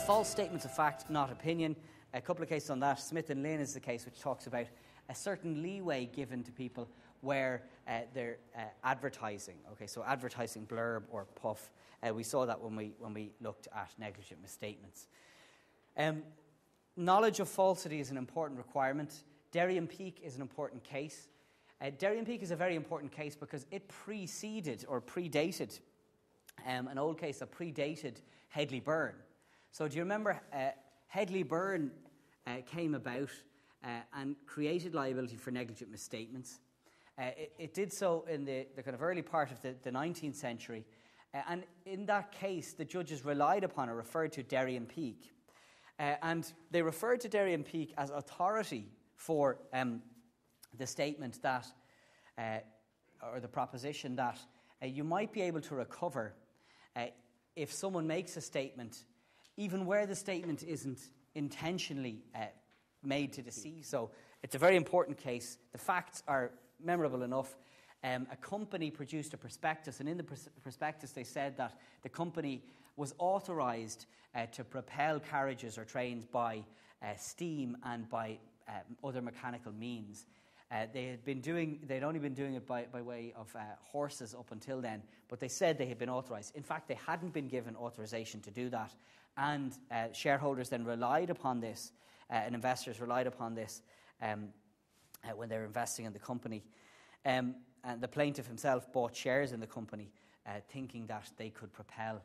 false statements of fact, not opinion. A couple of cases on that. Smith and Lynn is the case which talks about a certain leeway given to people where they're advertising. Okay, so advertising blurb or puff. We saw that when we looked at negligent misstatements. Knowledge of falsity is an important requirement. Derry and Peake is an important case. Derry and Peake is a very important case because it preceded or predated an old case that predated Headley Byrne. So do you remember Headley Byrne came about and created liability for negligent misstatements? It did so in the kind of early part of the 19th century. And in that case, the judges relied upon or referred to Derry and Peake. And they referred to Derry and Peake as authority for the statement that, or the proposition that you might be able to recover if someone makes a statement, even where the statement isn't intentionally made to deceive. So it's a very important case. The facts are memorable enough. A company produced a prospectus, and in the prospectus they said that the company was authorised to propel carriages or trains by steam and by other mechanical means. They'd only been doing it by way of horses up until then, but they said they had been authorised. In fact, they hadn't been given authorisation to do that, and shareholders then relied upon this, and investors relied upon this when they were investing in the company. And the plaintiff himself bought shares in the company, thinking that they could propel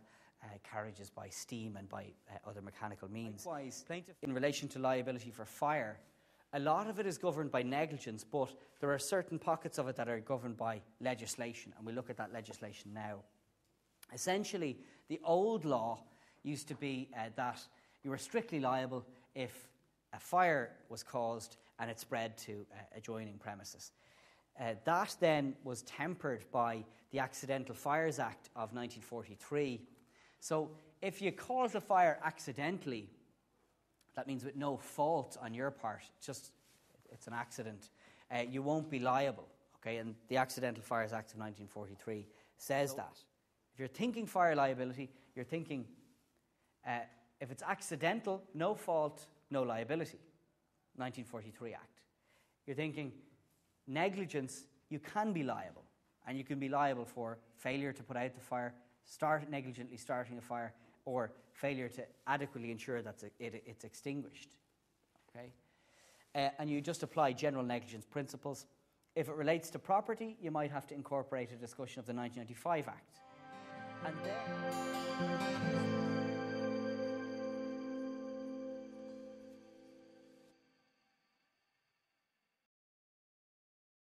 carriages by steam and by other mechanical means. Likewise, plaintiff, in relation to liability for fire, a lot of it is governed by negligence, but there are certain pockets of it that are governed by legislation, and we'll look at that legislation now. Essentially, the old law used to be that you were strictly liable if a fire was caused and it spread to adjoining premises. That then was tempered by the Accidental Fires Act of 1943. So if you cause a fire accidentally, that means with no fault on your part, just it's an accident, you won't be liable. Okay, and the Accidental Fires Act of 1943 says that. If you're thinking fire liability, you're thinking if it's accidental, no fault, no liability. 1943 Act. You're thinking negligence, you can be liable, and you can be liable for failure to put out the fire, negligently starting a fire, or failure to adequately ensure that it's extinguished. Okay, and you just apply general negligence principles. If it relates to property, you might have to incorporate a discussion of the 1995 Act. And then